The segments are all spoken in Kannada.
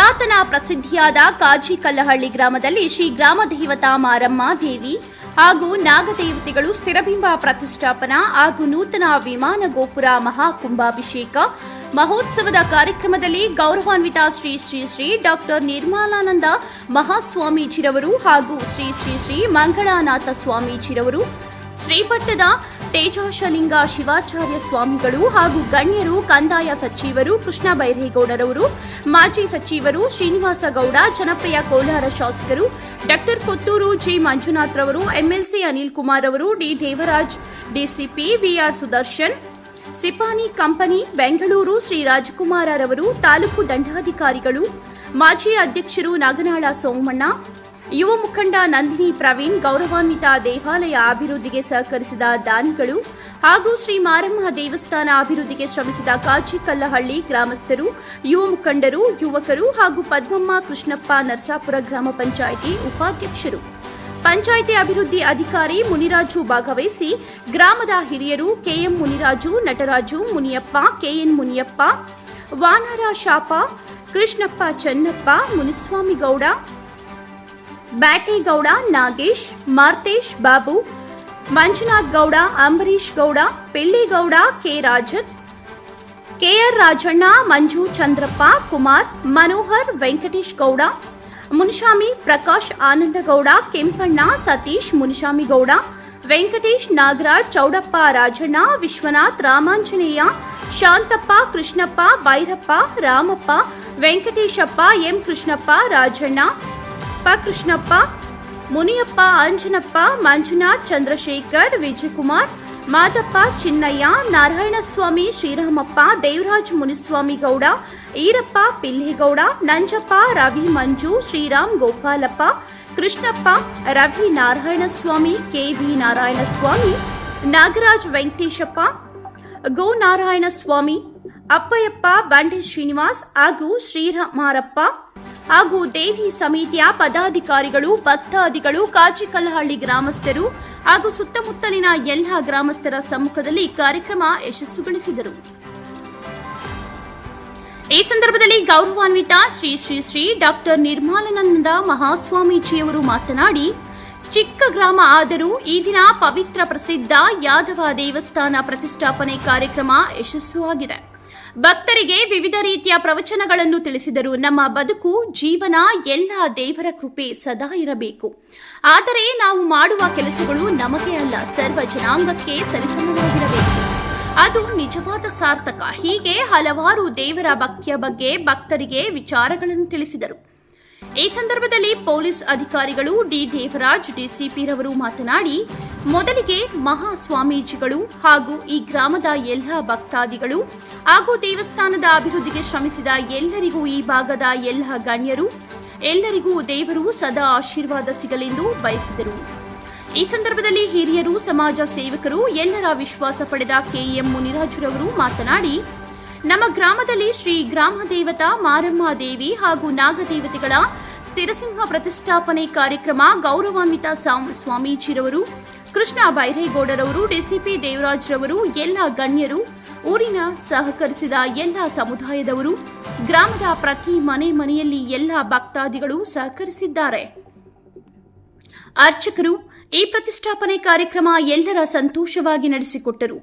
ಪುರಾತನ ಪ್ರಸಿದ್ಧಿಯಾದ ಕಾಜಿಕಲ್ಲಹಳ್ಳಿ ಗ್ರಾಮದಲ್ಲಿ ಶ್ರೀ ಗ್ರಾಮ ದೇವತಾ ಮಾರಮ್ಮ ದೇವಿ ಹಾಗೂ ನಾಗದೇವತೆಗಳು ಸ್ಥಿರಬಿಂಬ ಪ್ರತಿಷ್ಠಾಪನಾ ಹಾಗೂ ನೂತನ ವಿಮಾನ ಗೋಪುರ ಮಹಾಕುಂಭಾಭಿಷೇಕ ಮಹೋತ್ಸವದ ಕಾರ್ಯಕ್ರಮದಲ್ಲಿ ಗೌರವಾನ್ವಿತ ಶ್ರೀ ಶ್ರೀ ಶ್ರೀ ಡಾಕ್ಟರ್ ನಿರ್ಮಲಾನಂದ ಮಹಾಸ್ವಾಮೀಜಿರವರು ಹಾಗೂ ಶ್ರೀ ಶ್ರೀ ಶ್ರೀ ಮಂಗಳಾನಾಥ ಸ್ವಾಮೀಜಿರವರು, ಶ್ರೀಪಟ್ಟದ ತೇಜಾಶಲಿಂಗ ಶಿವಾಚಾರ್ಯ ಸ್ವಾಮಿಗಳು ಹಾಗೂ ಗಣ್ಯರು, ಕಂದಾಯ ಸಚಿವರು ಕೃಷ್ಣ ಬೈರೇಗೌಡರವರು, ಮಾಜಿ ಸಚಿವರು ಶ್ರೀನಿವಾಸ ಗೌಡ, ಜನಪ್ರಿಯ ಕೋಲಾರ ಶಾಸಕರು ಡಾಕ್ಟರ್ ಕೊತ್ತೂರು ಜಿ ಮಂಜುನಾಥ್ ರವರು, ಎಂಎಲ್ಸಿ ಅನಿಲ್ ಕುಮಾರ್ ಅವರು, D Devaraj, DCP VR Sudarshan, Sipani company Bengaluru Shri ರಾಜಕುಮಾರರವರು, ತಾಲೂಕು ದಂಡಾಧಿಕಾರಿಗಳು, ಮಾಜಿ ಅಧ್ಯಕ್ಷರು ನಾಗನಾಳ ಸೋಮಣ್ಣ, ಯುವ ಮುಖಂಡ ನಂದಿನಿ ಪ್ರವೀಣ್, ಗೌರವಾನ್ವಿತ ದೇವಾಲಯ ಅಭಿವೃದ್ಧಿಗೆ ಸಹಕರಿಸಿದ ದಾನಿಗಳು ಹಾಗೂ ಶ್ರೀ ಮಾರಮ್ಮ ದೇವಸ್ಥಾನ ಅಭಿವೃದ್ಧಿಗೆ ಶ್ರಮಿಸಿದ ಕಾಜಿಕಲ್ಲಹಳ್ಳಿ ಗ್ರಾಮಸ್ಥರು, ಯುವ ಮುಖಂಡರು, ಯುವಕರು ಹಾಗೂ ಪದ್ಮಮ್ಮ ಕೃಷ್ಣಪ್ಪ ನರಸಾಪುರ ಗ್ರಾಮ ಪಂಚಾಯಿತಿ ಉಪಾಧ್ಯಕ್ಷರು, ಪಂಚಾಯಿತಿ ಅಭಿವೃದ್ಧಿ ಅಧಿಕಾರಿ ಮುನಿರಾಜು ಭಾಗವಹಿಸಿ ಗ್ರಾಮದ ಹಿರಿಯರು ಕೆಎಂ ಮುನಿರಾಜು, ನಟರಾಜು, ಮುನಿಯಪ್ಪ, ಕೆಎನ್ ಮುನಿಯಪ್ಪ, ವಾನರ ಶಾಪ, ಕೃಷ್ಣಪ್ಪ, ಚೆನ್ನಪ್ಪ, ಮುನಿಸ್ವಾಮಿಗೌಡ, ಬ್ಯಾಟೇಗೌಡ, ನಾಗೇಶ್, ಮಾರ್ತೇಶ್ ಬಾಬು, ಮಂಜುನಾಥ್ ಗೌಡ, ಅಂಬರೀಶ್ ಗೌಡ, ಪೆಳ್ಳಿಗೌಡ, ಕೆ ರಾಜತ್, ಕೆಆರ್ ರಾಜಣ್ಣ, ಮಂಜು, ಚಂದ್ರಪ್ಪ, ಕುಮಾರ್, ಮನೋಹರ್, ವೆಂಕಟೇಶ್ ಗೌಡ, ಮುನಿಶಾಮಿ, ಪ್ರಕಾಶ್, ಆನಂದಗೌಡ, ಕೆಂಪಣ್ಣ, ಸತೀಶ್, ಮುನಿಶಾಮಿಗೌಡ, ವೆಂಕಟೇಶ್, ನಾಗರಾಜ್, ಚೌಡಪ್ಪ, ರಾಜಣ್ಣ, ವಿಶ್ವನಾಥ್, ರಾಮಾಂಜನೇಯ, ಶಾಂತಪ್ಪ, ಕೃಷ್ಣಪ್ಪ, ಭೈರಪ್ಪ, ರಾಮಪ್ಪ, ವೆಂಕಟೇಶಪ್ಪ, ಎಂ ಕೃಷ್ಣಪ್ಪ, ರಾಜಣ್ಣ, ಕೃಷ್ಣಪ್ಪ, ಮುನಿಯಪ್ಪ, ಅಂಜನಪ್ಪ, ಮಂಜುನಾಥ್, ಚಂದ್ರಶೇಖರ್, ವಿಜಯಕುಮಾರ್, ಮಾದಪ್ಪ, ಚಿನ್ನಯ್ಯ, ನಾರಾಯಣಸ್ವಾಮಿ, ಶ್ರೀರಾಮಪ್ಪ, ದೇವರಾಜ್, ಮುನಿಸ್ವಾಮಿ ಗೌಡ, ಈರಪ್ಪ, ಪಿಲ್ಲೇಗೌಡ, ನಂಜಪ್ಪ, ರವಿ, ಮಂಜು, ಶ್ರೀರಾಮ್, ಗೋಪಾಲಪ್ಪ, ಕೃಷ್ಣಪ್ಪ, ರವಿ, ನಾರಾಯಣಸ್ವಾಮಿ, ಕೆವಿ ನಾರಾಯಣಸ್ವಾಮಿ, ನಾಗರಾಜ್, ವೆಂಕಟೇಶಪ್ಪ, ಗೋ ನಾರಾಯಣಸ್ವಾಮಿ, ಅಪ್ಪಯ್ಯಪ್ಪ, ಬಂಡೆ ಶ್ರೀನಿವಾಸ್ ಹಾಗೂ ಶ್ರೀರಾಮಾರಪ್ಪ ಹಾಗೂ ದೇವಿ ಸಮಿತಿಯ ಪದಾಧಿಕಾರಿಗಳು, ಭಕ್ತಾದಿಗಳು, ಕಾಜಿಕಲ್ಲಹಳ್ಳಿ ಗ್ರಾಮಸ್ಥರು ಹಾಗೂ ಸುತ್ತಮುತ್ತಲಿನ ಎಲ್ಲ ಗ್ರಾಮಸ್ಥರ ಸಮ್ಮುಖದಲ್ಲಿ ಕಾರ್ಯಕ್ರಮ ಯಶಸ್ವಿಗೊಳಿಸಿದರು. ಈ ಸಂದರ್ಭದಲ್ಲಿ ಗೌರವಾನ್ವಿತ ಶ್ರೀ ಶ್ರೀ ಶ್ರೀ ಡಾಕ್ಟರ್ ನಿರ್ಮಲಾನಂದ ಮಹಾಸ್ವಾಮೀಜಿಯವರು ಮಾತನಾಡಿ, ಚಿಕ್ಕ ಗ್ರಾಮ ಆದರೂ ಈ ದಿನ ಪವಿತ್ರ ಪ್ರಸಿದ್ಧ ಯಾದವ ದೇವಸ್ಥಾನ ಪ್ರತಿಷ್ಠಾಪನೆ ಕಾರ್ಯಕ್ರಮ ಯಶಸ್ವಿಯಾಗಿದೆ. ಭಕ್ತರಿಗೆ ವಿವಿಧ ರೀತಿಯ ಪ್ರವಚನಗಳನ್ನು ತಿಳಿಸಿದರು. ನಮ್ಮ ಬದುಕು, ಜೀವನ ಎಲ್ಲ ದೇವರ ಕೃಪೆ ಸದಾ ಇರಬೇಕು. ಆದರೆ ನಾವು ಮಾಡುವ ಕೆಲಸಗಳು ನಮಗೆ ಅಲ್ಲ, ಸರ್ವ ಜನಾಂಗಕ್ಕೆ ಸರಿಸಮವಾಗಿರಬೇಕು. ಅದು ನಿಜವಾದ ಸಾರ್ಥಕ. ಹೀಗೆ ಹಲವಾರು ದೇವರ ಭಕ್ತಿಯ ಬಗ್ಗೆ ಭಕ್ತರಿಗೆ ವಿಚಾರಗಳನ್ನು ತಿಳಿಸಿದರು. ಈ ಸಂದರ್ಭದಲ್ಲಿ ಪೊಲೀಸ್ ಅಧಿಕಾರಿಗಳು ಡಿ ದೇವರಾಜ್, ಡಿಸಿಪಿ ರವರು ಮಾತನಾಡಿ, ಮೊದಲಿಗೆ ಮಹಾಸ್ವಾಮೀಜಿಗಳು ಹಾಗೂ ಈ ಗ್ರಾಮದ ಎಲ್ಲ ಭಕ್ತಾದಿಗಳು ಹಾಗೂ ದೇವಸ್ಥಾನದ ಅಭಿವೃದ್ಧಿಗೆ ಶ್ರಮಿಸಿದ ಎಲ್ಲರಿಗೂ, ಈ ಭಾಗದ ಎಲ್ಲ ಗಣ್ಯರು ಎಲ್ಲರಿಗೂ ದೇವರು ಸದಾ ಆಶೀರ್ವಾದ ಸಿಗಲೆಂದು ಬಯಸಿದರು. ಈ ಸಂದರ್ಭದಲ್ಲಿ ಹಿರಿಯರು, ಸಮಾಜ ಸೇವಕರು, ಎಲ್ಲರ ವಿಶ್ವಾಸ ಪಡೆದ ಕೆಎಂ ಮುನಿರಾಜುರವರು ಮಾತನಾಡಿ, ನಮ್ಮ ಗ್ರಾಮದಲ್ಲಿ ಶ್ರೀ ಗ್ರಾಮ ದೇವತಾ ಮಾರಮ್ಮ ದೇವಿ ಹಾಗೂ ನಾಗದೇವತೆಗಳ ಸ್ಥಿರಸಿಂಹ ಪ್ರತಿಷ್ಠಾಪನೆ ಕಾರ್ಯಕ್ರಮ ಗೌರವಾನ್ವಿತ ಸ್ವಾಮೀಜಿರವರು, ಕೃಷ್ಣ ಬೈರೇಗೌಡರವರು, ಡಿಸಿಪಿ ದೇವರಾಜ್ರವರು, ಎಲ್ಲ ಗಣ್ಯರು, ಊರಿನ ಸಹಕರಿಸಿದ ಎಲ್ಲ ಸಮುದಾಯದವರು, ಗ್ರಾಮದ ಪ್ರತಿ ಮನೆಯಲ್ಲಿ ಎಲ್ಲ ಭಕ್ತಾದಿಗಳು ಸಹಕರಿಸಿದ್ದಾರೆ. ಅರ್ಚಕರು ಈ ಪ್ರತಿಷ್ಠಾಪನೆ ಕಾರ್ಯಕ್ರಮ ಎಲ್ಲರ ಸಂತೋಷವಾಗಿ ನಡೆಸಿಕೊಟ್ಟರು.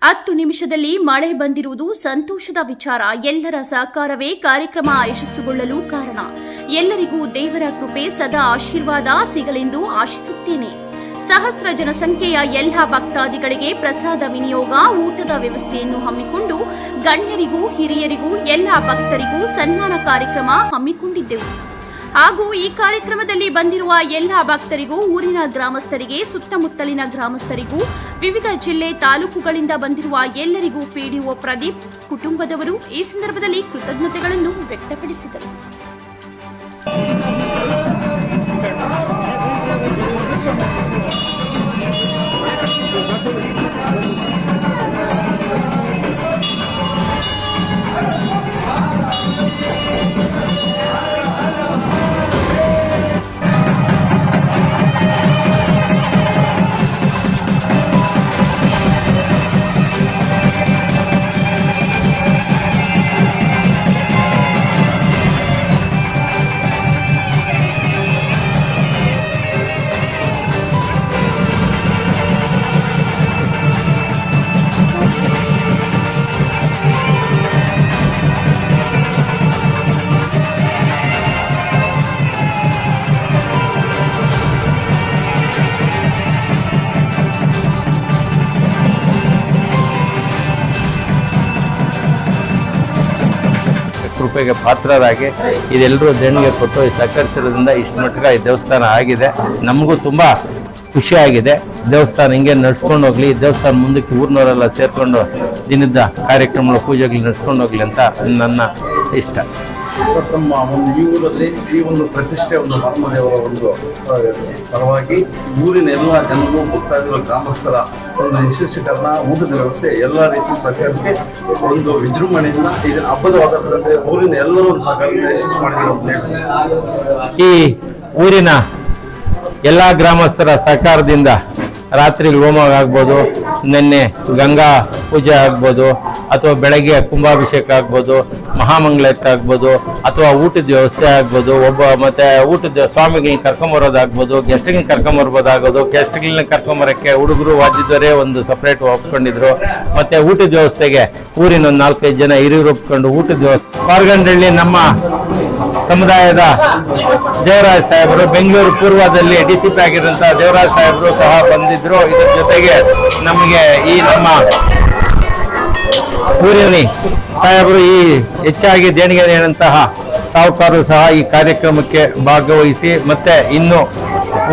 10 ನಿಮಿಷದಲ್ಲಿ ಮಳೆ ಬಂದಿರುವುದು ಸಂತೋಷದ ವಿಚಾರ. ಎಲ್ಲರ ಸಹಕಾರವೇ ಕಾರ್ಯಕ್ರಮ ಯಶಸ್ಸುಗೊಳ್ಳಲು ಕಾರಣ. ಎಲ್ಲರಿಗೂ ದೇವರ ಕೃಪೆ ಸದಾ ಆಶೀರ್ವಾದ ಸಿಗಲೆಂದು ಆಶಿಸುತ್ತೇನೆ. ಸಹಸ್ರ ಜನಸಂಖ್ಯೆಯ ಎಲ್ಲ ಭಕ್ತಾದಿಗಳಿಗೆ ಪ್ರಸಾದ ವಿನಿಯೋಗ, ಊಟದ ವ್ಯವಸ್ಥೆಯನ್ನು ಹಮ್ಮಿಕೊಂಡು ಗಣ್ಯರಿಗೂ ಹಿರಿಯರಿಗೂ ಎಲ್ಲ ಭಕ್ತರಿಗೂ ಸನ್ಮಾನ ಕಾರ್ಯಕ್ರಮ ಹಮ್ಮಿಕೊಂಡಿದ್ದೆವು. ಹಾಗೂ ಈ ಕಾರ್ಯಕ್ರಮದಲ್ಲಿ ಬಂದಿರುವ ಎಲ್ಲ ಭಕ್ತರಿಗೂ, ಊರಿನ ಗ್ರಾಮಸ್ಥರಿಗೆ, ಸುತ್ತಮುತ್ತಲಿನ ಗ್ರಾಮಸ್ಥರಿಗೂ, ವಿವಿಧ ಜಿಲ್ಲೆ ತಾಲೂಕುಗಳಿಂದ ಬಂದಿರುವ ಎಲ್ಲರಿಗೂ ಪಿಡಿಒ ಪ್ರದೀಪ್ ಕುಟುಂಬದವರು ಈ ಸಂದರ್ಭದಲ್ಲಿ ಕೃತಜ್ಞತೆಗಳನ್ನು ವ್ಯಕ್ತಪಡಿಸಿದರು. ಕೃಪೆಗೆ ಪಾತ್ರರಾಗಿ ಇದೆಲ್ಲರೂ ದೇಣಿಗೆ ಕೊಟ್ಟು ಸಹಕರಿಸಿರೋದ್ರಿಂದ ಇಷ್ಟು ಮಟ್ಟಿಗೆ ಈ ದೇವಸ್ಥಾನ ಆಗಿದೆ. ನಮಗೂ ತುಂಬ ಖುಷಿಯಾಗಿದೆ. ದೇವಸ್ಥಾನ ಹಿಂಗೆ ನಡ್ಸ್ಕೊಂಡು ಹೋಗ್ಲಿ, ದೇವಸ್ಥಾನ ಮುಂದಕ್ಕೆ ಊರಿನವರೆಲ್ಲ ಸೇರಿಕೊಂಡು ದಿನದ ಕಾರ್ಯಕ್ರಮಗಳು ಪೂಜೆಗಳು ನಡ್ಸ್ಕೊಂಡು ಹೋಗ್ಲಿ ಅಂತ ನನ್ನ ಇಷ್ಟ. ತಮ್ಮ ಒಂದು ಈ ಊರಲ್ಲಿ ಈ ಒಂದು ಪ್ರತಿಷ್ಠೆ ಒಂದು ಮಹಾದೇವರ ಒಂದು ಪರವಾಗಿ ಊರಿನ ಎಲ್ಲ ಜನರು ಭಕ್ತಾದಿಗಳು ಗ್ರಾಮಸ್ಥರ ಒಂದು ಯಶಸ್ವೀಕರಣ ಊಟದ ವ್ಯವಸ್ಥೆ ಎಲ್ಲ ರೀತಿ ಸಹಕರಿಸಿ ಒಂದು ವಿಜೃಂಭಣೆಯಿಂದ ಇದನ್ನ ಹಬ್ಬದ ವಾತಾವರಣದಲ್ಲಿ ಊರಿನ ಎಲ್ಲರೂ ಸಹಕರಿಸಿ ಯಶಸ್ಸು ಮಾಡಿದ್ದಾರೆ. ಈ ಊರಿನ ಎಲ್ಲ ಗ್ರಾಮಸ್ಥರ ಸಹಕಾರದಿಂದ ರಾತ್ರಿ ಹೋಮ ಆಗ್ಬೋದು, ನಿನ್ನೆ ಗಂಗಾ ಪೂಜೆ ಆಗ್ಬೋದು, ಅಥವಾ ಬೆಳಗ್ಗೆ ಕುಂಭಾಭಿಷೇಕ ಆಗ್ಬೋದು, ಮಹಾಮಂಗಳಾರತಿ ಆಗ್ಬೋದು, ಅಥವಾ ಊಟದ ವ್ಯವಸ್ಥೆ ಆಗ್ಬೋದು, ಮತ್ತೆ ಊಟದ ಸ್ವಾಮಿಗಳನ್ನ ಕರ್ಕೊಂಬರೋದಾಗ್ಬೋದು, ಗೆಸ್ಟ್ಗಳನ್ನ ಕರ್ಕೊಂಬರ್ಬೋದಾಗೋದು. ಗೆಸ್ಟ್ಗಳನ್ನ ಕರ್ಕೊಂಬರಕ್ಕೆ ಹುಡುಗರು ವಾದ್ಯದವರೇ ಒಂದು ಸಪ್ರೇಟ್ ಒಪ್ಕೊಂಡಿದ್ರು. ಮತ್ತೆ ಊಟದ ವ್ಯವಸ್ಥೆಗೆ ಊರಿನ ಒಂದು 4-5 ಜನ ಹಿರಿಯರು ಒಪ್ಕೊಂಡು ಊಟದ ವ್ಯವಸ್ಥೆ. ಪಾರ್ಗಂಡಳ್ಳಿ ನಮ್ಮ ಸಮುದಾಯದ ದೇವರಾಜ ಸಾಹೇಬರು, ಬೆಂಗಳೂರು ಪೂರ್ವದಲ್ಲಿ DCP ಆಗಿರುವಂಥ ದೇವರಾಜ ಸಾಹೇಬರು ಸಹ ಬಂದಿದ್ರು. ಇದರ ಜೊತೆಗೆ ನಮಗೆ ಈ ನಮ್ಮ ಊರಿನ ಸಾಹೇಬರು ಈ ಹೆಚ್ಚಾಗಿ ದೇಣಿಗೆ ನೀಡಿದಂತಹ ಸಾಹುಕಾರರು ಸಹ ಈ ಕಾರ್ಯಕ್ರಮಕ್ಕೆ ಭಾಗವಹಿಸಿ, ಮತ್ತೆ ಇನ್ನು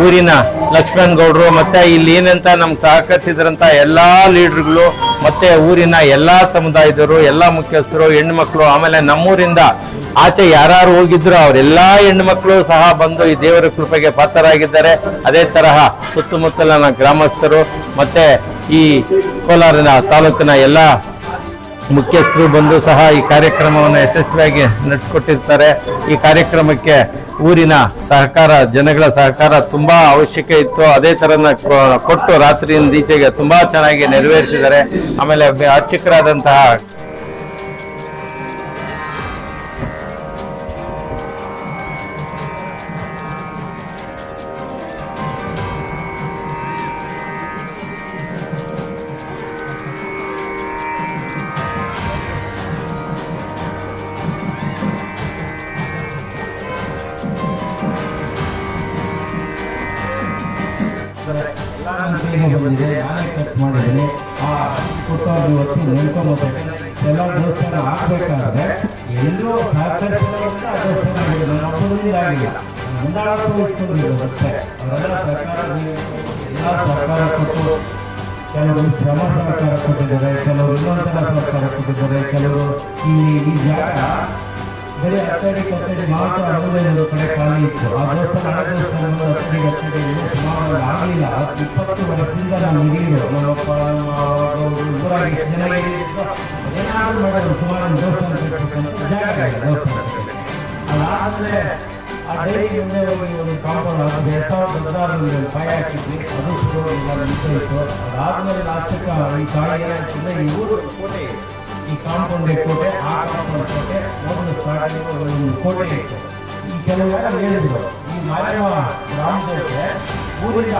ಊರಿನ ಲಕ್ಷ್ಮಣ್ ಗೌಡರು, ಮತ್ತೆ ಇಲ್ಲಿ ಏನಂತ ನಮ್ಗೆ ಸಹಕರಿಸಿದ್ರಂತ ಎಲ್ಲಾ ಲೀಡರ್ಗಳು, ಮತ್ತೆ ಊರಿನ ಎಲ್ಲಾ ಸಮುದಾಯದವರು, ಎಲ್ಲಾ ಮುಖ್ಯಸ್ಥರು, ಹೆಣ್ಣುಮಕ್ಳು, ಆಮೇಲೆ ನಮ್ಮೂರಿಂದ ಆಚೆ ಯಾರು ಹೋಗಿದ್ರು ಅವರೆಲ್ಲಾ ಹೆಣ್ಣುಮಕ್ಳು ಸಹ ಬಂದು ಈ ದೇವರ ಕೃಪೆಗೆ ಪಾತ್ರರಾಗಿದ್ದಾರೆ. ಅದೇ ತರಹ ಸುತ್ತಮುತ್ತಲಿನ ಗ್ರಾಮಸ್ಥರು ಮತ್ತೆ ಈ ಕೋಲಾರಿನ ತಾಲೂಕಿನ ಎಲ್ಲ ಮುಖ್ಯಸ್ಥರು ಬಂದು ಸಹ ಈ ಕಾರ್ಯಕ್ರಮವನ್ನು ಯಶಸ್ವಿಯಾಗಿ ನಡೆಸಿಕೊಟ್ಟಿರ್ತಾರೆ. ಈ ಕಾರ್ಯಕ್ರಮಕ್ಕೆ ಊರಿನ ಸಹಕಾರ, ಜನಗಳ ಸಹಕಾರ ತುಂಬಾ ಅವಶ್ಯಕ ಇತ್ತು. ಅದೇ ತರನ ಕೊಟ್ಟು ರಾತ್ರಿಯಿಂದ ಈಚೆಗೆ ತುಂಬಾ ಚೆನ್ನಾಗಿ ನೆರವೇರಿಸಿದ್ದಾರೆ. ಆಮೇಲೆ ಅರ್ಚಕರಾದಂತಹ ಬಂದಿದೆ, ನಾನೇ ಖರ್ಚು ಮಾಡಿದ್ದೀನಿ. ಆ ಫೋಟೋ ಇವತ್ತು ನೆನ್ಕೊಂಬತ್ತೆ. ಎಲ್ಲ ದೇವಸ್ಥಾನ ಆಗ್ಬೇಕಾದ್ರೆ ಎಲ್ಲರೂ ಸಹಕರಿಸಿದಂತ ದೇವಸ್ಥಾನ ಆಗಿದೆ. ನಮ್ಮ ಹಬ್ಬದಿಂದ ಆಗಿಲ್ಲ, ಮುಂದಾಳ ತೋರಿಸ್ಕೊಂಡಿರೋದು ಅಷ್ಟೇ. ಅವರೆಲ್ಲ ಸಹಕಾರ ಕೊಟ್ಟು ಕೆಲವರು ಶ್ರಮ ಸಹಕಾರ ಕೊಟ್ಟಿದ್ದಾರೆ, ಕೆಲವರು ಇನ್ನೊಂದರ ಸಹಕಾರ ಕೊಟ್ಟಿದ್ದಾರೆ, ಕೆಲವರು ಈ ಜಾಗ ಬರೀ ಹತ್ತಡಿ ಮಾತ್ರ ಅನುದಾನದ ಕಡೆ ಖಾಲಿ ಇತ್ತು. ಆ ದೇವಸ್ಥಾನ ಹಳೆ ದೇವಸ್ಥಾನಗಳು ಹತ್ತಡಿ ಸುಮಾರು ಆಗಲಿಲ್ಲ. 20 ವರ್ಷದಿಂದ ನಾವು ಹಿರಿಯರು ನಮ್ಮಪ್ಪ ಊರಾಗಿ ಎಷ್ಟು ಜನ ಹಿರಿಯಿದ್ರು ಏನಾದರೂ ಮಾಡೋದು ಸುಮಾರು ದೇವಸ್ಥಾನ ಕಟ್ಟಬೇಕಂತ ಜಾಗ ಇದೆ ದೇವಸ್ಥಾನ. ಅದಾದಮೇಲೆ ಆ ಡೈರಿ ಮುಂದೆ ಹೋಗಿ ಒಂದು ಕಾಂಪೌಂಡ್ ಅದು 2016 ಪಾಯ ಹಾಕಿದ್ವಿ, ಅದು ಶುರುವಾಗಿಲ್ಲ ನಿಂತಿತ್ತು. ಅದಾದಮೇಲೆ ಲಾಸ್ಟಕ್ಕೆ ಈ ಕಾಯಿ ಏನಾಯ್ತಂದ್ರೆ ಈ ಊರು ಕೋಟೆ, ಈ ಕಾಂಪೌಂಡ್ ಕೋಟೆ, ಆ ಕಾಂಪೌಂಡ್ ಕೋಟೆ ಮೊದಲು ಸ್ಟಾರ್ಟಿಂಗ್ ಒಂದು ಕೋಟೆ ಇತ್ತು. ಈ ಕೆಲವೆಲ್ಲ ಹೇಳಿದ್ರು ಈ ಮಾಧ್ಯಮ ಗ್ರಾಮದಕ್ಕೆ ಊರಿಂದ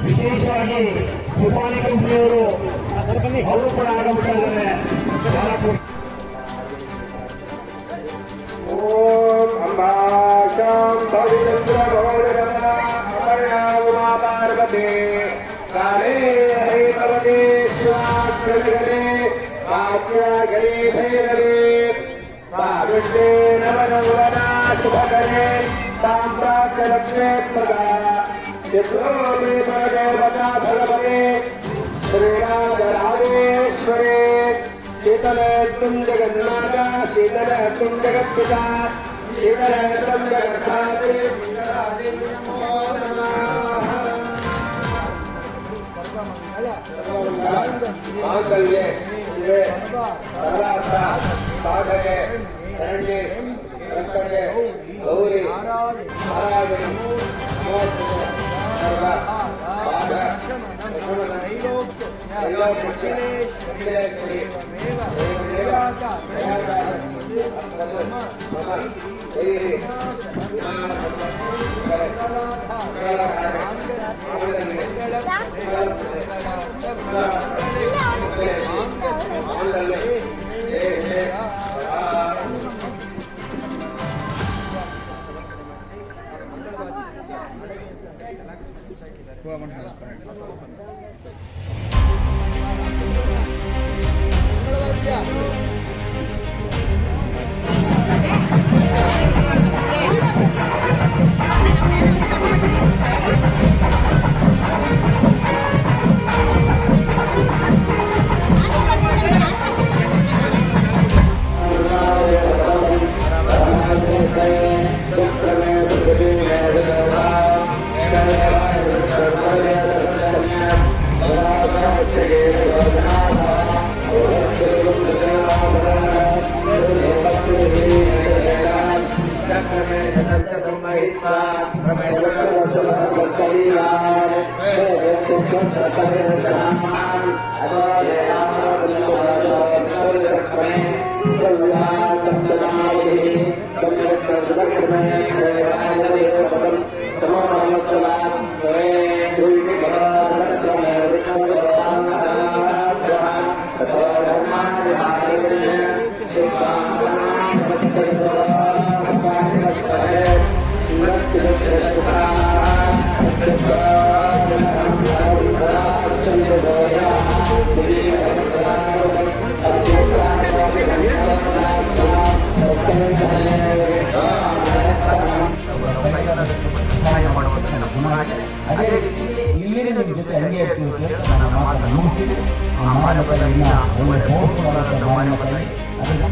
ವಿಶೇಷವಾಗಿ ಶಿವಾನಿ ಕಂಪನಿಯವರು ಅವರು ಕೂಡ ಆಗಮಿಸಿದ್ದಾರೆ. ಓಂ ಅಂಬಾಶಂ ಭವಿಚಂದ್ರ ಪಾರ್ವತಿ ಕಾಲೇ ಹೈಮವತಿ ಶಿವಾಕ್ಷರೇ ಭಾಗ್ಯಗರಿ ಭೈರವಿ ಸಾವಿತ್ರೇ ನವನವನ ಶುಭಕರೇ ಸಾಮ್ರಾಜ್ಯಲಕ್ಷ್ಮೇ ಪ್ರದಾ ಚಿತ್ರೋಮಿ ಪರದೇವತಾ ಭಗವತೆ श्रीराजराजेश्वरे शीतल तुम जगन्नाथ शीतल तुम जगत्पिता शीतल तुम जगद्धात्री मांगल्ये शिवे सर्वार्थ साधके शरण्ये त्र्यंबके गौरी नारायणी सर्व भाग ಅದೇ ರೀತಿ ಇಲ್ಲಿ ನಿಮ್ಮ ಜೊತೆ ಹಂಗೆ ಇರ್ತೀವಿ ನನ್ನ ಮಾತನ್ನು ಮುಗಿಸ್ತೀವಿ. ಆ ಮಾನವತೆಯನ್ನ ಒಳ್ಳೆ ಪೌಷ್ಟಿಕವಾದ ಮಾನವತೆ ಅದನ್ನು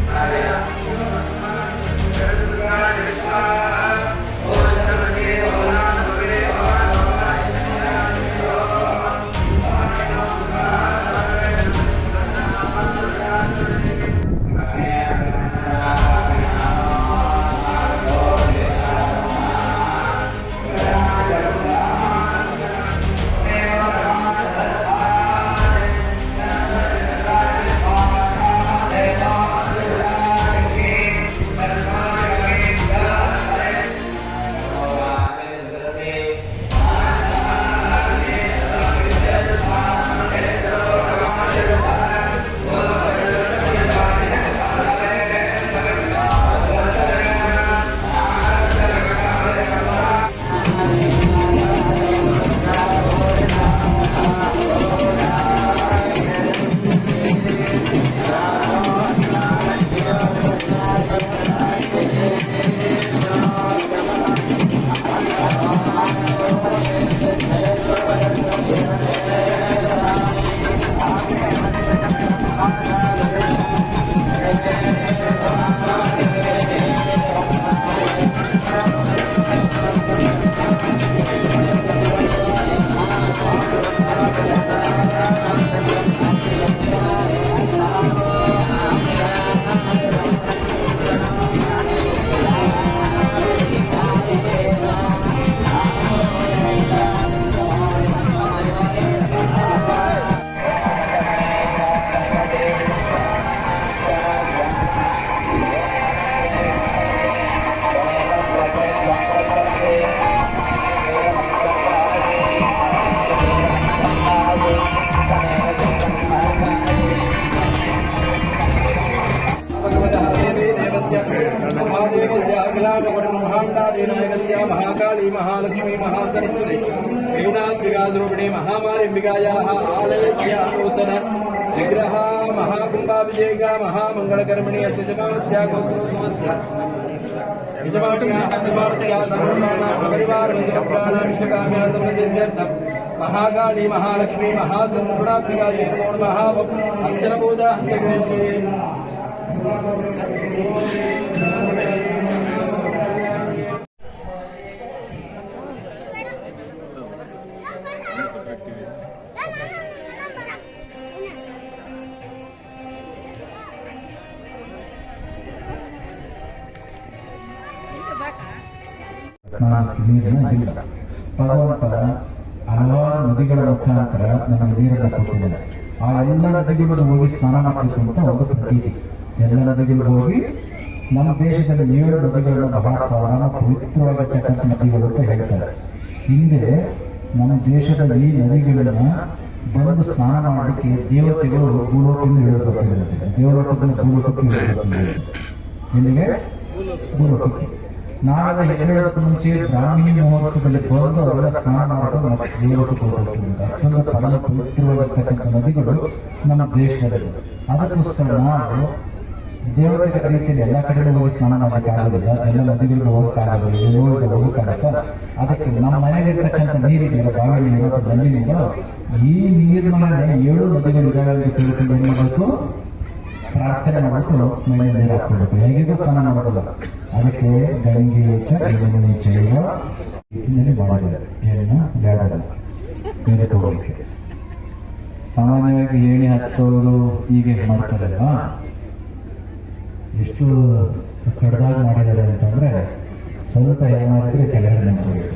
महाकाली महालक्ष्मी महासरस्वती वीणाद्विगाद्रूपिणी महामारिम्बिकायाः आलयस्य नूतन विग्रह महाकुम्भाभिषेका महामङ्गलकर्मणि अस्य जमानस्य गोत्रोत्सवस्य यजमानस्य सर्वकानां परिवारमिष्टकाम्यार्थं महाकाली महालक्ष्मी महासन्नूर्णात्मिकायै नमो नमः अर्चनपूजा ಭಗವಂತ ಹಲವಾರು ನದಿಗಳ ಮುಖಾಂತರ ನಮಗೆ ನೀರನ್ನು ಕೊಟ್ಟಿದ್ದಾರೆ. ಆ ಎಲ್ಲ ನದಿಗಳು ಹೋಗಿ ಸ್ನಾನ ಮಾಡಬೇಕು ಅಂತ ಒಂದು ಪ್ರತೀತಿ. ಎಲ್ಲ ನದಿಗಳು ಹೋಗಿ ನಮ್ಮ ದೇಶದಲ್ಲಿ 7 ನದಿಗಳನ್ನು ಬಹಳ ಪವಿತ್ರವಾಗಿರ್ತಕ್ಕಂಥ ನದಿಗಳು ಅಂತ ಹೇಳ್ತಾರೆ. ಹಿಂದೆ ನಮ್ಮ ದೇಶದ ಈ ನದಿಗಳನ್ನು ಬಂದು ಸ್ನಾನ ಮಾಡಲಿಕ್ಕೆ ದೇವತೆಗಳು ಭೂಲೋಕದಿಂದ ಇಳಿದುಬರ್ತಿರುತ್ತೆ. ದೇವಲೋಕದಿಂದ ಭೂಲೋಕಕ್ಕೆ ಇಳಿದುಬರ್ತಿದೆ. ಇಲ್ಲಿಗೆ ಭೂಲೋಕಕ್ಕೆ ನಾಳೆ ಹೇಳೋದಕ್ಕೆ ಮುಂಚೆ ಬ್ರಾಹ್ಮಿ ಮುಹೂರ್ತದಲ್ಲಿ ಬಂದು ಅವರೆಲ್ಲ ಸ್ನಾನ ಮಾಡೋದು ಮತ್ತೆ ದೇವಕ್ಕೆ ಹೋಗ್ಬೇಕು ಅಂತ ಅಷ್ಟೊಂದು ಪರಮ ಪವಿತ್ರವಾಗಿರ್ತಕ್ಕಂಥ ನದಿಗಳು ನಮ್ಮ ದೇಶದಲ್ಲಿ. ಅದಕ್ಕೋಸ್ಕರ ನಾವು ದೇವತೆಗಳ ರೀತಿಯಲ್ಲಿ ಎಲ್ಲ ಕಡೆ ಹೋಗಿ ಸ್ನಾನ ಮಾಡೋಕ್ಕಾಗೋದಿಲ್ಲ, ಎಲ್ಲ ನದಿಗಳಿಗೆ ಹೋಗೋಕ್ಕಾಗೋದಿಲ್ಲ, ಎಲ್ಲೋರಿಗೆ ಹೋಗೋಕ್ಕಾಗತ್ತ. ಅದಕ್ಕೆ ನಮ್ಮ ಮನೆಯಲ್ಲಿರ್ತಕ್ಕಂಥ ನೀರಿದೆಯಲ್ಲ, ಬಾವಿ ನೀರು ಅಥವಾ ನಲ್ಲಿ ನೀರು, ಈ ನೀರಿನೊಳಗೆ 7 ನದಿಗಳಿದ್ದಾವೆ ಅಂತ ತಿಳ್ಕೊಂಡು ಏನು ಮಾಡಬೇಕು, ಪ್ರಾರ್ಥನೆ ಮಾಡಬೇಕು, ಮನೆ ನೀರು ಹಾಕ್ಕೊಳ್ಬೇಕು. ಹೇಗೂ ಸ್ನಾನ ಮಾಡೋದಿಲ್ಲ. ಅದಕ್ಕೆ ಗಂಗೆ ಚೈವ ರೀತಿಯಲ್ಲಿ ಮಾಡಿದ್ದಾರೆ. ಏನು ಲ್ಯಾಡರ್ ಮೇಲೆ ಹೋಗಲಿಕ್ಕೆ ಸಾಮಾನ್ಯವಾಗಿ ಏಣಿ ಹತ್ತೋದು ಹೀಗೆ ಮಾಡ್ತಾರಲ್ಲ, ಎಷ್ಟು ಕಡ್ದಾಗಿ ಮಾಡಿದ್ದಾರೆ ಅಂತಂದ್ರೆ ಸ್ವಲ್ಪ ಏನು ಮಾಡಿದ್ರೆ ಕೆಳಗಡೆ ನಿಂತೋಗಿದೆ.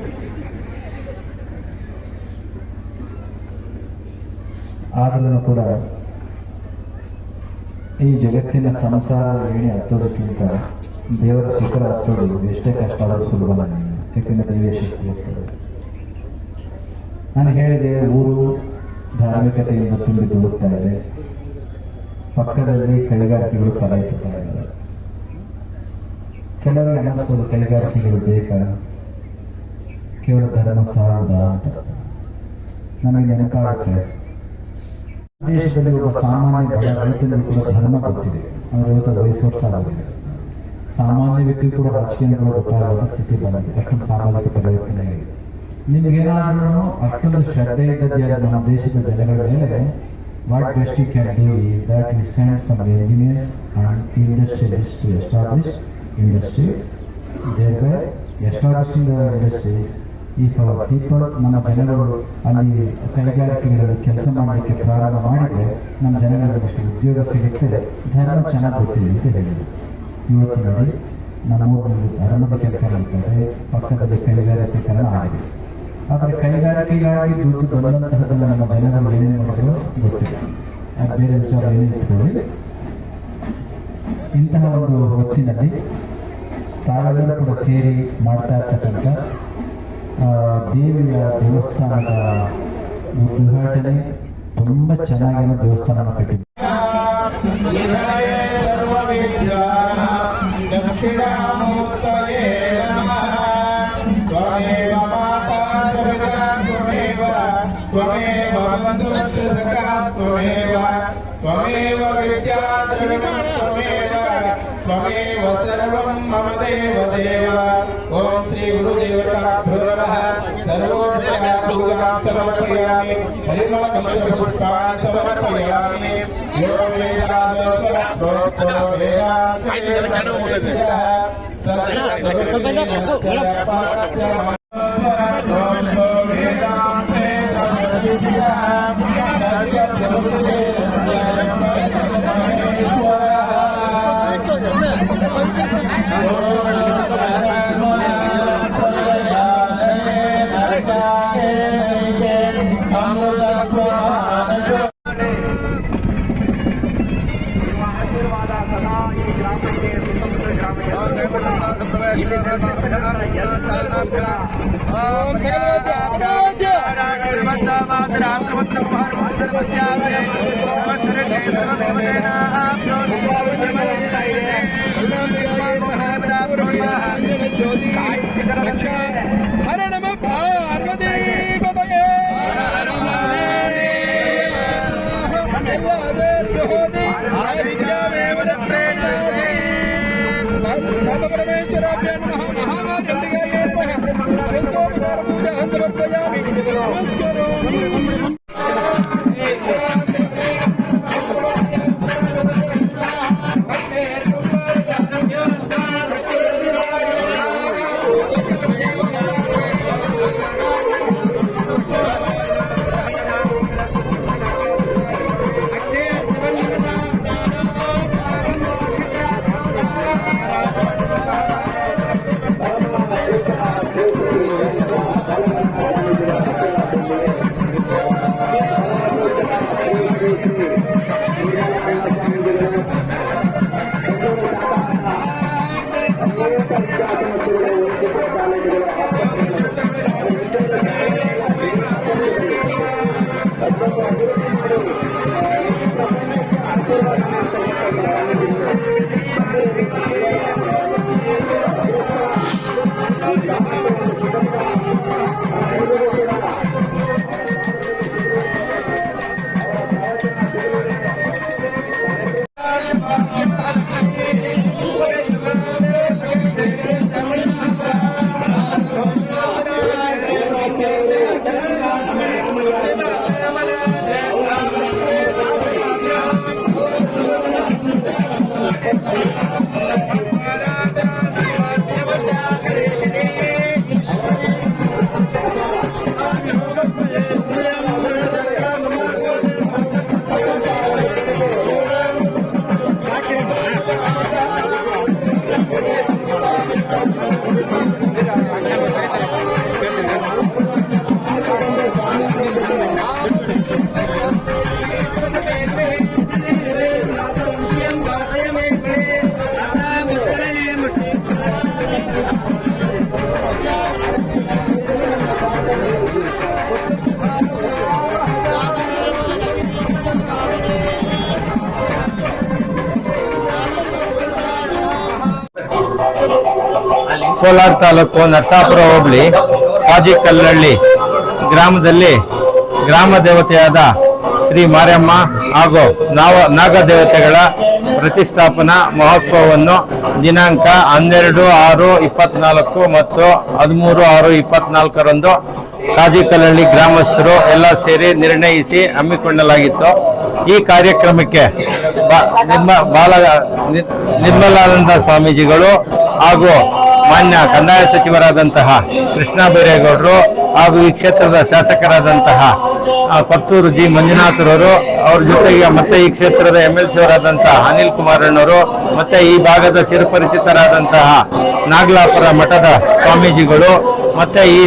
ಆದ್ರೂ ಕೂಡ ಈ ಜಗತ್ತಿನ ಸಂಸಾರ ಏಣಿ ಹತ್ತೋದಕ್ಕಿಂತ ದೇವರ ಶಿಖರ ಹತ್ತೋದು ಎಷ್ಟೇ ಕಷ್ಟ ಆದರೂ ಸುಲಭ. ಯಾಕೆಂದರೆ ದೈವ ಶಕ್ತಿ ಇರ್ತದೆ. ನಾನು ಹೇಳಿದೆ, ಊರು ಧಾರ್ಮಿಕತೆಯಿಂದ ತುಂಬಿ ತುಳುಕ್ತಾ ಇದೆ. ಪಕ್ಕದಲ್ಲಿ ಕೈಗಾರಿಕೆಗಳು ತಲೆ ಎತ್ತುತ್ತಾ ಇದ್ದಾರೆ. ಕೆಲವರಿಗೆ ಅನ್ನಿಸ್ಬೋದು ಕೈಗಾರಿಕೆಗಳು ಬೇಕಾ, ಕೇವಲ ಧರ್ಮ ಸಾಲದ ಅಂತ. ನನಗೆ ನೆನಪಾಗುತ್ತೆ, ದೇಶದಲ್ಲಿ ಒಬ್ಬ ಸಾಮಾನ್ಯ ಬಡ ರೈತನಿಗೂ ಕೂಡ ಧರ್ಮ ಗೊತ್ತಿದೆ. ಅವರು ಇವತ್ತು 5 ವರ್ಷ ಆಗಿದೆ. ಸಾಮಾನ್ಯ ವ್ಯಕ್ತಿ ಕೂಡ ರಾಜಕೀಯಗಳು ಗೊತ್ತಾಗುವ ಸ್ಥಿತಿ ಬಂದಿದೆ. ಅಷ್ಟೊಂದು ಸಾಮಾಜಿಕ ಪರಿವರ್ತನೆ ಆಗಿದೆ. ನಿಮಗೇನಾದ್ರೂ ಅಷ್ಟೊಂದು ಶ್ರದ್ಧೆ ಇದ್ದದ್ದೇ ನಮ್ಮ ದೇಶದ ಜನಗಳ ಮೇಲೆ, what best you can do is that you send some engineers and industrialists to establish industries, thereby establishing the industries. If our people, ನಮ್ಮ ಜನಗಳು ಅಲ್ಲಿ ಕೈಗಾರಿಕೆಗಳಲ್ಲಿ ಕೆಲಸ ಮಾಡಲಿಕ್ಕೆ ಪ್ರಾರಂಭ ಮಾಡಿದರೆ ನಮ್ಮ ಜನಗಳಿಗೆ ಅಷ್ಟು ಉದ್ಯೋಗ ಸಿಗುತ್ತೆ, ಧರ್ಮ ಚೆನ್ನಾಗಿ ಗೊತ್ತಿದೆ ಅಂತ ಹೇಳಿದರು. ಇವತ್ತು ನೋಡಿ, ನಮ್ಮ ಊರಿನಲ್ಲಿ ಧರ್ಮದ ಕೆಲಸ ನಡೀತಾರೆ, ಪಕ್ಕದಲ್ಲಿ ಕೈಗಾರಿಕೀಕರಣ ಆಗಿದೆ. ಆದರೆ ಕೈಗಾರಿಕೆಗಾಗಿ ದುಡ್ಡು ಬಂದಂತಹದ್ದೆಲ್ಲ ನಮ್ಮ ಜನಗಳು ಏನೇನು ಮಾಡಿದ್ರು ಗೊತ್ತಿಲ್ಲ. ಅದು ಬೇರೆ ವಿಚಾರ ಏನೇ ಇಟ್ಕೊಳ್ಳಿ. ಇಂತಹ ಒಂದು ಹೊತ್ತಿನಲ್ಲಿ ತಾವೆಲ್ಲರೂ ಕೂಡ ಸೇರಿ ಮಾಡ್ತಾ ಇರ್ತಕ್ಕಂಥ ದೇವಿಯ ದೇವಸ್ಥಾನದ ಉದ್ಘಾಟನೆ ತುಂಬ ಚೆನ್ನಾಗಿ ದೇವಸ್ಥಾನ ಕಟ್ಟಿದೆ. त्वमेव बन्धुसखा त्वमेव विद्या त्वमेव त्वमेव सर्वं मम देव देव. ओम श्री गुरुदेवताभ्यो नमः. सर्वोदयाभूतां समर्पयामि, परिमलकमलपुष्पान् समर्पयामि. यो वेदान्तो हर नमः पार्वती पतये परमेश्वराभ्यां नमः. महामार्गण्डिकायै नमः. पूजा समर्पयामि. नमस्कारोमि. ಕೋಲಾರ ತಾಲೂಕು ನರಸಾಪುರ ಹೋಬಳಿ ಪಾಜಿಕಲ್ಲಹಳ್ಳಿ ಗ್ರಾಮದಲ್ಲಿ ಗ್ರಾಮ ದೇವತೆಯಾದ ಶ್ರೀ ಮಾರಮ್ಮ ಹಾಗೂ ನಾಗ ದೇವತೆಗಳ ಪ್ರತಿಷ್ಠಾಪನಾ ಮಹೋತ್ಸವವನ್ನು ದಿನಾಂಕ 12/6/24 ಮತ್ತು 13/6/24ರಂದು ಪಾಜಿಕಲ್ಲಹಳ್ಳಿ ಗ್ರಾಮಸ್ಥರು ಎಲ್ಲ ಸೇರಿ ನಿರ್ಣಯಿಸಿ ಹಮ್ಮಿಕೊಳ್ಳಲಾಗಿತ್ತು. ಈ ಕಾರ್ಯಕ್ರಮಕ್ಕೆ ನಿರ್ಮಲಾನಂದ ಸ್ವಾಮೀಜಿಗಳು ಹಾಗೂ ಮಾನ್ಯ ಕಂದಾಯ ಸಚಿವರಾದಂತಹ ಕೃಷ್ಣ ಬೈರೇಗೌಡರು ಹಾಗೂ ಈ ಕ್ಷೇತ್ರದ ಶಾಸಕರಾದಂತಹ ಕೊತ್ತೂರು ಜಿ ಮಂಜುನಾಥರವರು, ಅವ್ರ ಜೊತೆಗೆ ಮತ್ತೆ ಈ ಕ್ಷೇತ್ರದ MLC ಅವರಾದಂತಹ ಅನಿಲ್ ಕುಮಾರ್ ಅಣ್ಣವರು, ಮತ್ತೆ ಈ ಭಾಗದ ಚಿರಪರಿಚಿತರಾದಂತಹ ನಾಗಲಾಪುರ ಮಠದ ಸ್ವಾಮೀಜಿಗಳು, ಮತ್ತೆ ಈ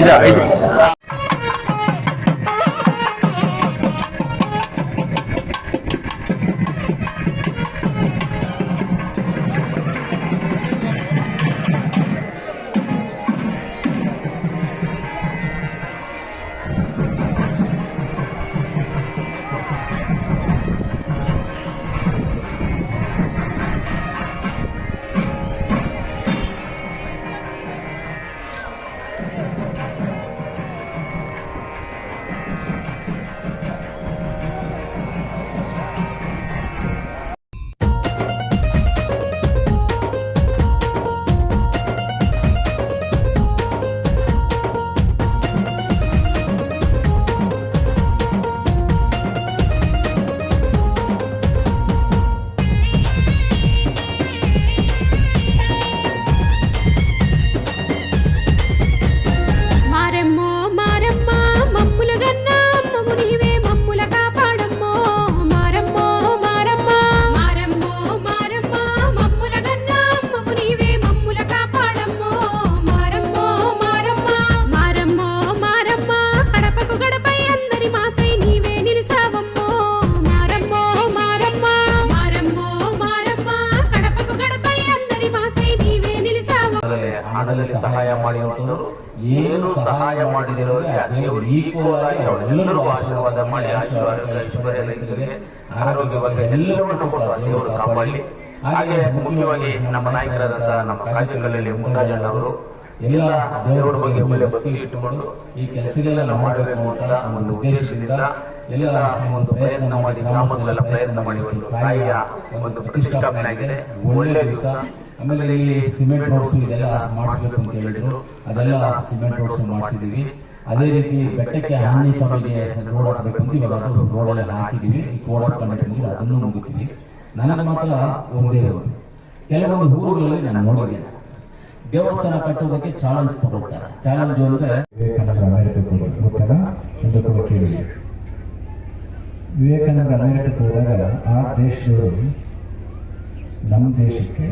ಸಹಾಯ ಮಾಡಿರುವಂತವರು ಏನು ಸಹಾಯ ಮಾಡಿದಿರೋರಿಗೆ ದೇವರು ಈಕ್ವಲ್ ಆಗಿ ಅವರೆಲ್ಲರೂ ಆಶೀರ್ವಾದ ಮಾಡಿ ಐಶ್ವರ್ಯ ಆರೋಗ್ಯವಾಗಿ ಎಲ್ಲವನ್ನೂ ಕೂಡ ದೇವರು ಕಾಪಾಡಲಿ. ಹಾಗೆ ಮುಖ್ಯವಾಗಿ ನಮ್ಮ ನಾಯಕರಾದಂತಹ ನಮ್ಮ ಕಾಂಚಿಕಲ್ಲಹಳ್ಳಿ ಮುನ್ರಾಜಣ್ಣವರು ಎಲ್ಲ ದೇವರ ಬಗ್ಗೆ ಒಳ್ಳೆ ಭಕ್ತಿ ಇಟ್ಟುಕೊಂಡು ಈ ಕೆಲಸಗಳೆಲ್ಲ ಮಾಡಬೇಕು ಅಂತ ಒಂದು ಉದ್ದೇಶದಿಂದ ಎಲ್ಲ ಒಂದು ಪ್ರಯತ್ನ ಮಾಡಿ ಗ್ರಾಮಸ್ಥರೆಲ್ಲ ಪ್ರಯತ್ನ ಮಾಡಿ ಒಂದು ತಾಯಿಯ ಒಂದು ಪ್ರತಿಷ್ಠಾಪನೆ ಆಗಿದೆ. ಒಳ್ಳೆ ದಿವಸ. ಆಮೇಲೆ ಇಲ್ಲಿ ಸಿಮೆಂಟ್ ರೋಡ್ಸ್ ಇದೆಲ್ಲ ಮಾಡಿಸ್ಬೇಕು ಅಂತ ಹೇಳಿದ್ರು, ಅದೆಲ್ಲ ಸಿಮೆಂಟ್ ರೋಡ್ಸ್ ಮಾಡಿಸಿದೀವಿ. ಅದೇ ರೀತಿ ಬೆಟ್ಟಕ್ಕೆ ಆಂಜನೇಯ ಸ್ವಾಮಿಗೆ ರೋಡ್ ಹಾಕಬೇಕು ಅಂತ ಇವಾಗ ಅದು ರೋಡೆಲ್ಲ ಹಾಕಿದೀವಿ. ಈ ಕೋಡ್ ಕಂಡಿದ್ದೀವಿ, ಅದನ್ನು ಮುಗಿತೀವಿ. ನನಗೆ ಮಾತ್ರ ಒಂದೇ ಒಂದು ಕೆಲವೊಂದು ಊರುಗಳಲ್ಲಿ ನಾನು ನೋಡಿದ್ದೇನೆ, ದೇವಸ್ಥಾನ ಕಟ್ಟುವುದಕ್ಕೆ ಚಾಲೆಂಜ್ ತಗೊಳ್ತಾರೆ. ಚಾಲೆಂಜ್ ಅಂದ್ರೆ ವಿವೇಕಾನಂದ ಅಮೆರಿಕಕ್ಕೆ ಹೋದಾಗ ಆ ದೇಶದವರು ನಮ್ಮ ದೇಶಕ್ಕೆ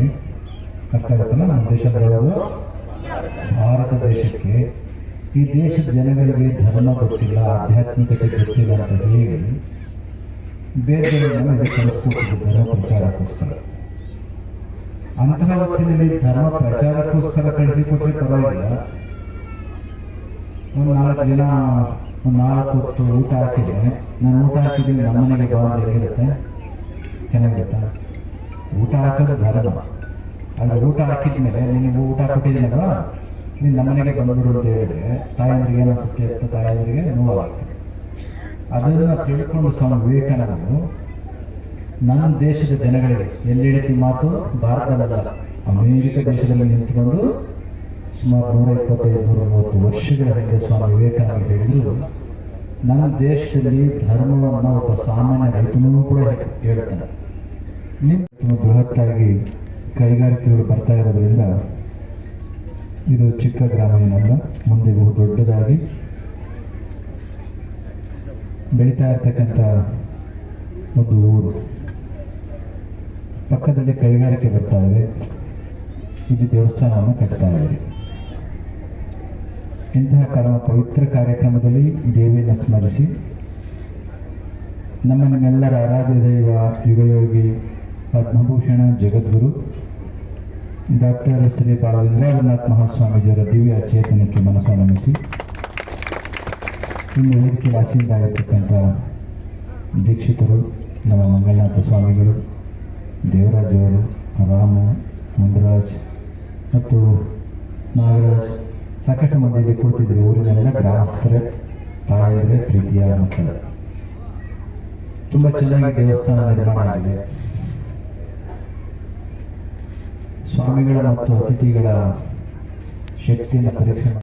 ಅರ್ಥ ಆಗುತ್ತಲ್ಲ, ನಮ್ಮ ದೇಶದ ಭಾರತ ದೇಶಕ್ಕೆ ಈ ದೇಶದ ಜನಗಳಿಗೆ ಧರ್ಮ ಗೊತ್ತಿಲ್ಲ, ಆಧ್ಯಾತ್ಮಿಕತೆ ಗೊತ್ತಿಲ್ಲ ಅಂತ ಹೇಳಿ ಬೇರೆ ಬೇರೆ ಕಳಿಸ್ಕೊಟ್ಟಿದ್ದು ಧರ್ಮ ಪ್ರಚಾರಕ್ಕೋಸ್ಕರ. ಅಂತಹ ಹೊತ್ತಿನಲ್ಲಿ ಧರ್ಮ ಪ್ರಚಾರಕ್ಕೋಸ್ಕರ ಕಳಿಸಿಕೊಟ್ರೆ ಪರವಾಗಿಲ್ಲ. ಒಂದು 4 ಜನ 4 ಹೊತ್ತು ಊಟ ಹಾಕಿದೆ, ನಾನು ಊಟ ಹಾಕಿದ್ದೀನಿ ನಮ್ಮ ಮನೆಗೆ ಬಾ ಅಂತ ಹೇಳಿರುತ್ತೆ, ಚೆನ್ನಾಗಿರುತ್ತಾ? ಊಟ ಹಾಕೋದು ಧರ್ಮ. ಆದರೆ ಊಟ ಹಾಕಿದ್ಮೇಲೆ ನಿನಗೆ ಊಟ ಕೊಟ್ಟಿದ್ದೀನಲ್ವಾ, ನೀನು ನಮ್ಮನೆಗೆ ಬಂದರು ಅಂತ ಹೇಳಿದ್ರೆ ತಾಯಂದ್ರಿಗೆ ಏನು ಅನಿಸುತ್ತೆ ಅಂತ, ತಾಯಂದ್ರಿಗೆ ನೋವಾಗ್ತದೆ. ಅದನ್ನು ತಿಳ್ಕೊಂಡು ಸ್ವಾಮಿ ವಿವೇಕಾನಂದರು ನನ್ನ ದೇಶದ ಜನಗಳಿಗೆ ಎಲ್ಲೆಡೆ ಮಾತು ಭಾರತದಲ್ಲ ಅಮೇರಿಕ ದೇಶದಲ್ಲಿ ನಿಂತುಕೊಂಡು ಸುಮಾರು 125-130 ವರ್ಷಗಳ ಹಿಂದೆ ಸ್ವಾಮಿ ವಿವೇಕಾನಂದ ಹೇಳಿದ್ರು, ನನ್ನ ದೇಶದಲ್ಲಿ ಧರ್ಮವನ್ನು ಒಬ್ಬ ಸಾಮಾನ್ಯ ರೈತನೂ ಕೂಡ ಹೇಳ್ತಾನೆ. ನಿಮ್ಮ ಬೃಹತ್ತಾಗಿ ಕೈಗಾರಿಕೆಗಳು ಬರ್ತಾ ಇರೋದ್ರಿಂದ ಇದು ಚಿಕ್ಕ ಗ್ರಾಮ ಏನಲ್ಲ, ಮುಂದೆ ಬಹು ದೊಡ್ಡದಾಗಿ ಬೆಳೀತಾ ಇರ್ತಕ್ಕಂಥ ಒಂದು ಊರು. ಪಕ್ಕದಲ್ಲಿ ಕೈಗಾರಿಕೆ ಬರ್ತಾ ಇದೆ, ಇದು ದೇವಸ್ಥಾನವನ್ನು ಕಟ್ತಾ ಇದೆ. ಇಂತಹ ಪವಿತ್ರ ಕಾರ್ಯಕ್ರಮದಲ್ಲಿ ದೇವಿಯನ್ನು ಸ್ಮರಿಸಿ ನಿಮ್ಮೆಲ್ಲರ ಆರಾಧ್ಯ ದೈವ ಯುಗಯೋಗಿ ಪದ್ಮಭೂಷಣ ಜಗದ್ಗುರು ಡಾಕ್ಟರ್ ಶ್ರೀ ಬಾಲಗಂಗಾಧರನಾಥ ಮಹಾಸ್ವಾಮೀಜಿಯವರ ದಿವ್ಯ ಚೇತನಕ್ಕೆ ಮನಸ್ಸನ್ನಿಸಿ ಇನ್ನು ವೇದಿಕೆ ವಾಸಿಯಿಂದಾಗಿರ್ತಕ್ಕಂಥ ದೀಕ್ಷಿತರು, ನಮ್ಮ ಮಂಗಳನಾಥ ಸ್ವಾಮಿಗಳು, ದೇವರಾಜ್ ಅವರು, ರಾಮು, ಮುಂದರಾಜ್ ಮತ್ತು ನಾಗರಾಜ್, ಸಾಕಷ್ಟು ಮಂದಿಯಲ್ಲಿ ಕೂರ್ತಿದ್ರು. ಊರಿನೆಲ್ಲ ಗ್ರಾಮಸ್ಥರೇ, ತಾಯಿಯರೇ, ಪ್ರೀತಿಯ ಮಕ್ಕಳು. ತುಂಬ ಚೆನ್ನಾಗಿ ದೇವಸ್ಥಾನ ನಿರ್ಮಾಣ ಆಗಿದೆ. ಸ್ವಾಮಿಗಳ ಮತ್ತು ಅತಿಥಿಗಳ ಶಕ್ತಿಯನ್ನು ಪರೀಕ್ಷೆ